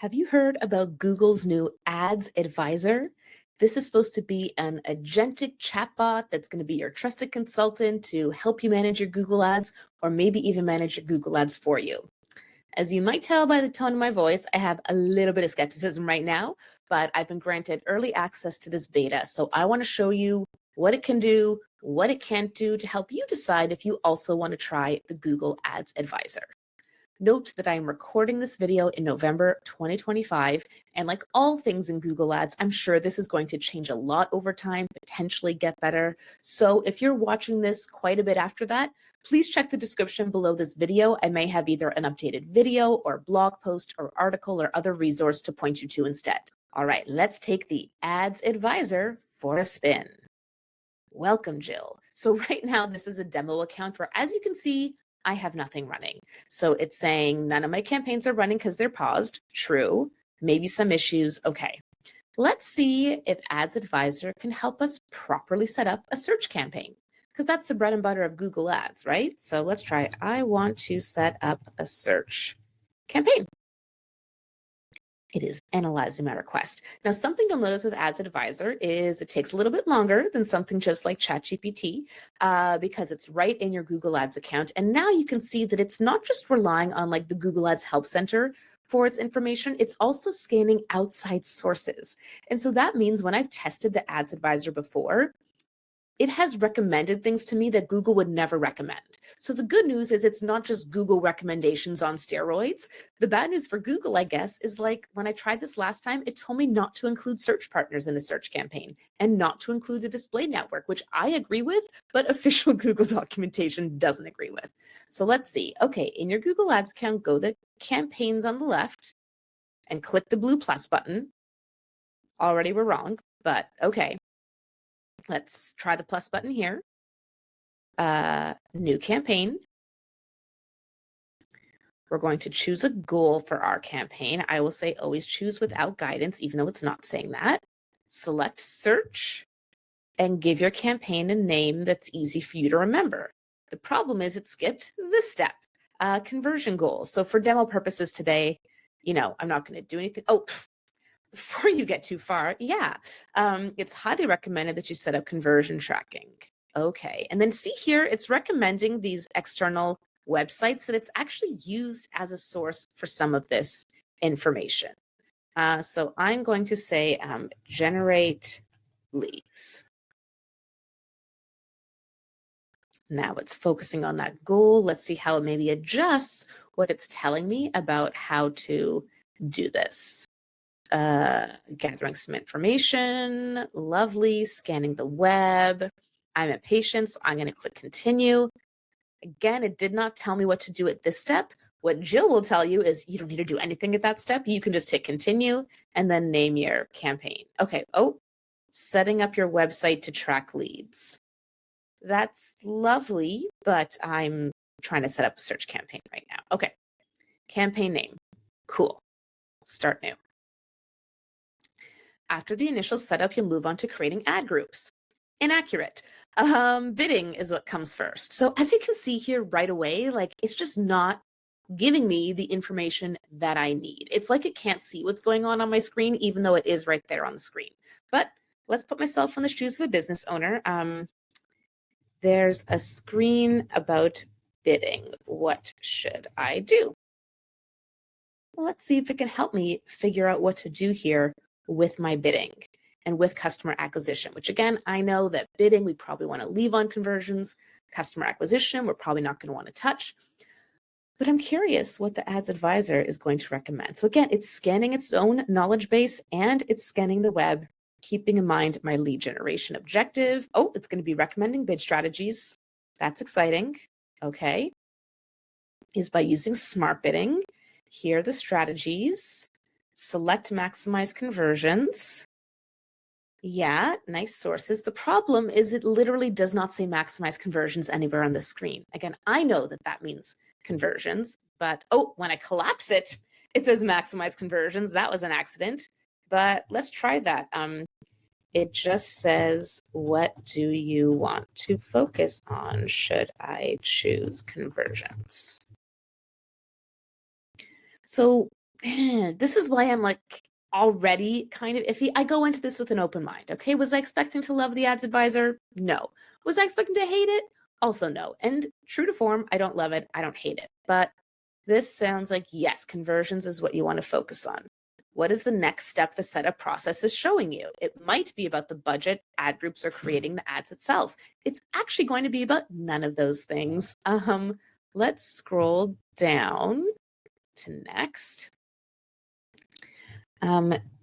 Have you heard about Google's new Ads Advisor? This is supposed to be an agentic chatbot that's going to be your trusted consultant to help you manage your Google Ads or maybe even manage your Google Ads for you. As you might tell by the tone of my voice, I have a little bit of skepticism right now, but I've been granted early access to this beta. So I want to show you what it can do, what it can't do to help you decide if you also want to try the Google Ads Advisor. Note that I am recording this video in November 2025, and like all things in Google Ads, I'm sure this is going to change a lot over time, potentially get better. So if you're watching this quite a bit after that, please check the description below this video. I may have either an updated video or blog post or article or other resource to point you to instead. All right, let's take the Ads Advisor for a spin. Welcome, Jill. So right now, this is a demo account where, as you can see, I have nothing running. So it's saying none of my campaigns are running because they're paused. True. Maybe some issues. Okay. Let's see if Ads Advisor can help us properly set up a search campaign, because that's the bread and butter of Google Ads, right? So let's try. I want to set up a search campaign. It is analyzing my request. Now, something you'll notice with Ads Advisor is it takes a little bit longer than something just like ChatGPT because it's right in your Google Ads account. And now you can see that it's not just relying on like the Google Ads Help Center for its information, it's also scanning outside sources. And so that means when I've tested the Ads Advisor before, it has recommended things to me that Google would never recommend. So the good news is it's not just Google recommendations on steroids. The bad news for Google, I guess, is like when I tried this last time, it told me not to include search partners in a search campaign and not to include the display network, which I agree with, but official Google documentation doesn't agree with. So let's see. Okay, in your Google Ads account, go to campaigns on the left and click the blue plus button. Already we're wrong, but okay. Let's try the plus button here. New campaign. We're going to choose a goal for our campaign. I will say always choose without guidance, even though it's not saying that. Select search and give your campaign a name that's easy for you to remember. The problem is it skipped this step, conversion goals. So for demo purposes today, I'm not going to do anything. Oh, before you get too far, it's highly recommended that you set up conversion tracking. Okay, and then see here, it's recommending these external websites that it's actually used as a source for some of this information. So I'm going to say generate leads. Now it's focusing on that goal. Let's see how it maybe adjusts what it's telling me about how to do this. Gathering some information, lovely, scanning the web. I'm impatient, so I'm going to click continue. Again, it did not tell me what to do at this step. What Jill will tell you is you don't need to do anything at that step. You can just hit continue and then name your campaign. Okay, setting up your website to track leads. That's lovely, but I'm trying to set up a search campaign right now. Okay, campaign name, cool, start new. After the initial setup, you'll move on to creating ad groups. Inaccurate. Bidding is what comes first. So as you can see here right away, like it's just not giving me the information that I need. It's like it can't see what's going on my screen, even though it is right there on the screen. But let's put myself in the shoes of a business owner. There's a screen about bidding. What should I do? Let's see if it can help me figure out what to do here with my bidding and with customer acquisition, which again, I know that bidding, we probably want to leave on conversions. Customer acquisition, we're probably not going to want to touch. But I'm curious what the Ads Advisor is going to recommend. So again, it's scanning its own knowledge base and it's scanning the web, keeping in mind my lead generation objective. Oh, it's going to be recommending bid strategies. That's exciting. Okay. Is by using smart bidding. Here are the strategies. Select maximize conversions. Yeah, nice sources. The problem is it literally does not say maximize conversions anywhere on the screen. Again, I know that that means conversions, but when I collapse it, it says maximize conversions. That was an accident, but let's try that. It just says, what do you want to focus on? Should I choose conversions? So This is why I'm like already kind of iffy. I go into this with an open mind. Okay. Was I expecting to love the ads advisor? No. Was I expecting to hate it? Also, no. And true to form, I don't love it. I don't hate it. But this sounds like, yes, conversions is what you want to focus on. What is the next step the setup process is showing you? It might be about the budget ad groups are creating the ads itself. It's actually going to be about none of those things. Let's scroll down to next.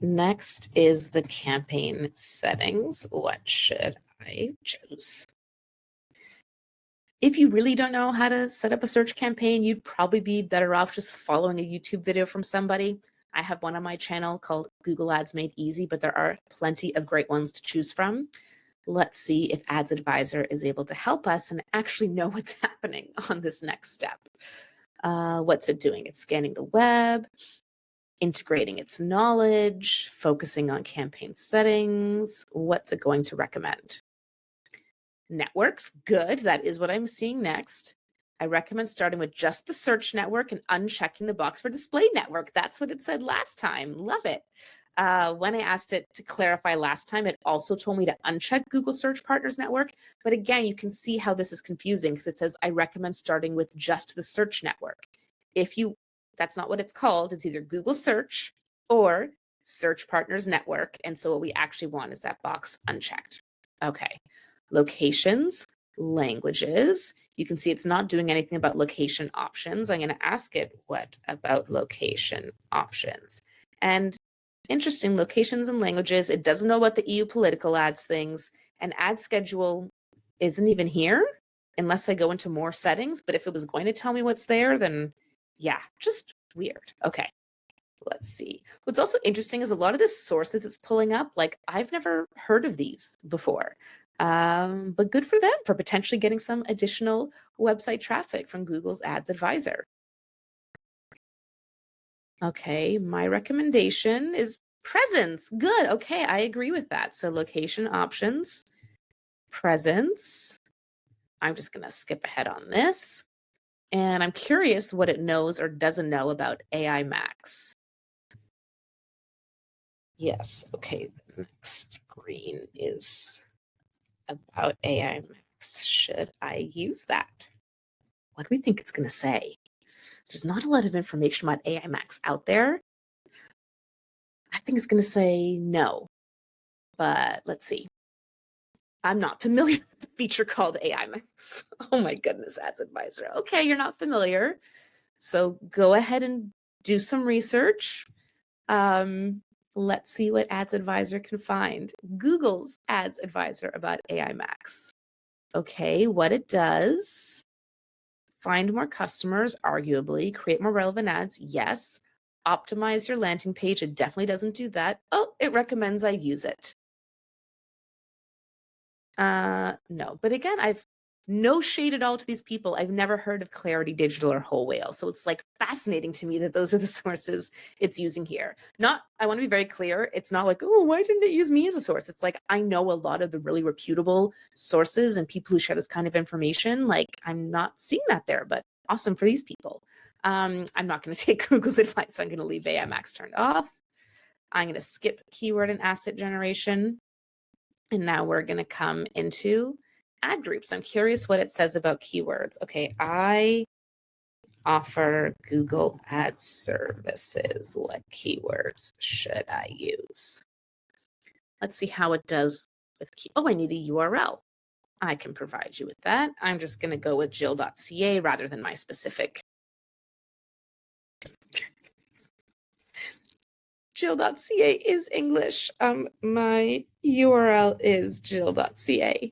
Next is the campaign settings. What should I choose? If you really don't know how to set up a search campaign, you'd probably be better off just following a YouTube video from somebody. I have one on my channel called Google Ads Made Easy, but there are plenty of great ones to choose from. Let's see if Ads Advisor is able to help us and actually know what's happening on this next step. What's it doing? It's scanning the web, integrating its knowledge, focusing on campaign settings. What's it going to recommend? Networks, good. That is what I'm seeing next. I recommend starting with just the search network and unchecking the box for display network. That's what it said last time. Love it. When I asked it to clarify last time, it also told me to uncheck Google Search Partners Network. But again, you can see how this is confusing because it says I recommend starting with just the search network. That's not what it's called. It's either Google Search or Search Partners Network. And so what we actually want is that box unchecked. Okay. Locations, languages. You can see it's not doing anything about location options. I'm going to ask it, what about location options? And interesting, locations and languages. It doesn't know about the EU political ads things. And ad schedule isn't even here unless I go into more settings. But if it was going to tell me what's there, then yeah, just weird. Okay. Let's see. What's also interesting is a lot of the sources it's pulling up, like I've never heard of these before. But good for them for potentially getting some additional website traffic from Google's Ads Advisor. Okay, my recommendation is presence. Good. Okay, I agree with that. So location options, presence. I'm just going to skip ahead on this. And I'm curious what it knows or doesn't know about AI Max. Yes, okay, the next screen is about AI Max. Should I use that? What do we think it's going to say? There's not a lot of information about AI Max out there. I think it's going to say no, but let's see. I'm not familiar with the feature called AI Max. Oh my goodness, Ads Advisor. Okay, you're not familiar. So go ahead and do some research. Let's see what Ads Advisor can find. Google's Ads Advisor about AI Max. Okay, what it does. Find more customers, arguably. Create more relevant ads, yes. Optimize your landing page, it definitely doesn't do that. Oh, it recommends I use it. No, but again, I've no shade at all to these people. I've never heard of Clarity Digital or Whole Whale. So it's like fascinating to me that those are the sources it's using here. I want to be very clear. It's not like, oh, why didn't it use me as a source? It's like, I know a lot of the really reputable sources and people who share this kind of information. Like, I'm not seeing that there, but awesome for these people. I'm not going to take Google's advice. I'm going to leave AMX turned off. I'm going to skip keyword and asset generation. And now we're going to come into ad groups. I'm curious what it says about keywords. Okay, I offer Google Ads services. What keywords should I use? Let's see how it does with I need a URL. I can provide you with that. I'm just going to go with jill.ca rather than my specific. Jill.ca is English. My URL is jill.ca.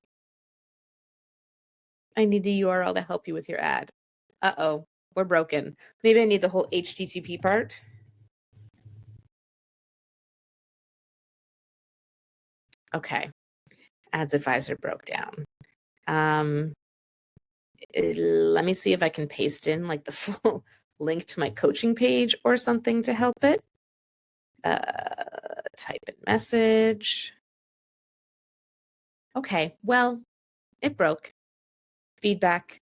I need a URL to help you with your ad. Uh-oh, we're broken. Maybe I need the whole HTTP part. Okay, Ads Advisor broke down. Let me see if I can paste in like the full link to my coaching page or something to help it. Type in message. Okay, well, it broke. Feedback,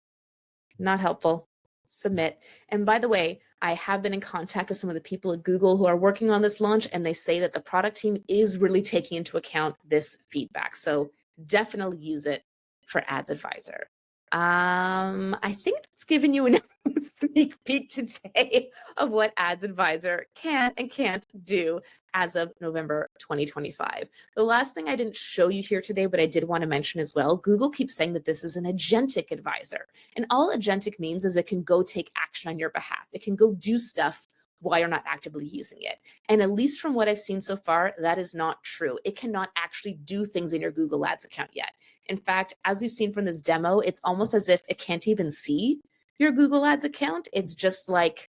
not helpful. submit. And by the way, I have been in contact with some of the people at Google who are working on this launch, and they say that the product team is really taking into account this feedback. So definitely use it for Ads Advisor. I think that's given you enough sneak peek today of what Ads Advisor can and can't do as of November 2025. The last thing I didn't show you here today, but I did want to mention as well, Google keeps saying that this is an agentic advisor. And all agentic means is it can go take action on your behalf. It can go do stuff while you're not actively using it. And at least from what I've seen so far, that is not true. It cannot actually do things in your Google Ads account yet. In fact, as we've seen from this demo, it's almost as if it can't even see your Google Ads account. It's just like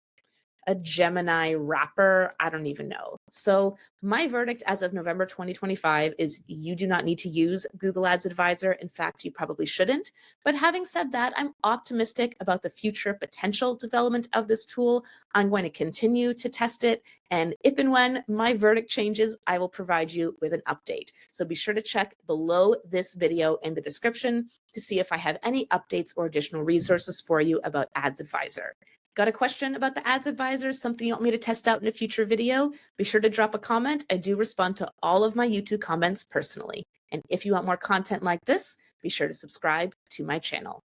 a Gemini wrapper. I don't even know. So my verdict as of November 2025 is you do not need to use Google Ads Advisor. In fact, you probably shouldn't. But having said that, I'm optimistic about the future potential development of this tool. I'm going to continue to test it. And if and when my verdict changes, I will provide you with an update. So be sure to check below this video in the description to see if I have any updates or additional resources for you about Ads Advisor. Got a question about the Ads Advisor, something you want me to test out in a future video? Be sure to drop a comment. I do respond to all of my YouTube comments personally. And if you want more content like this, be sure to subscribe to my channel.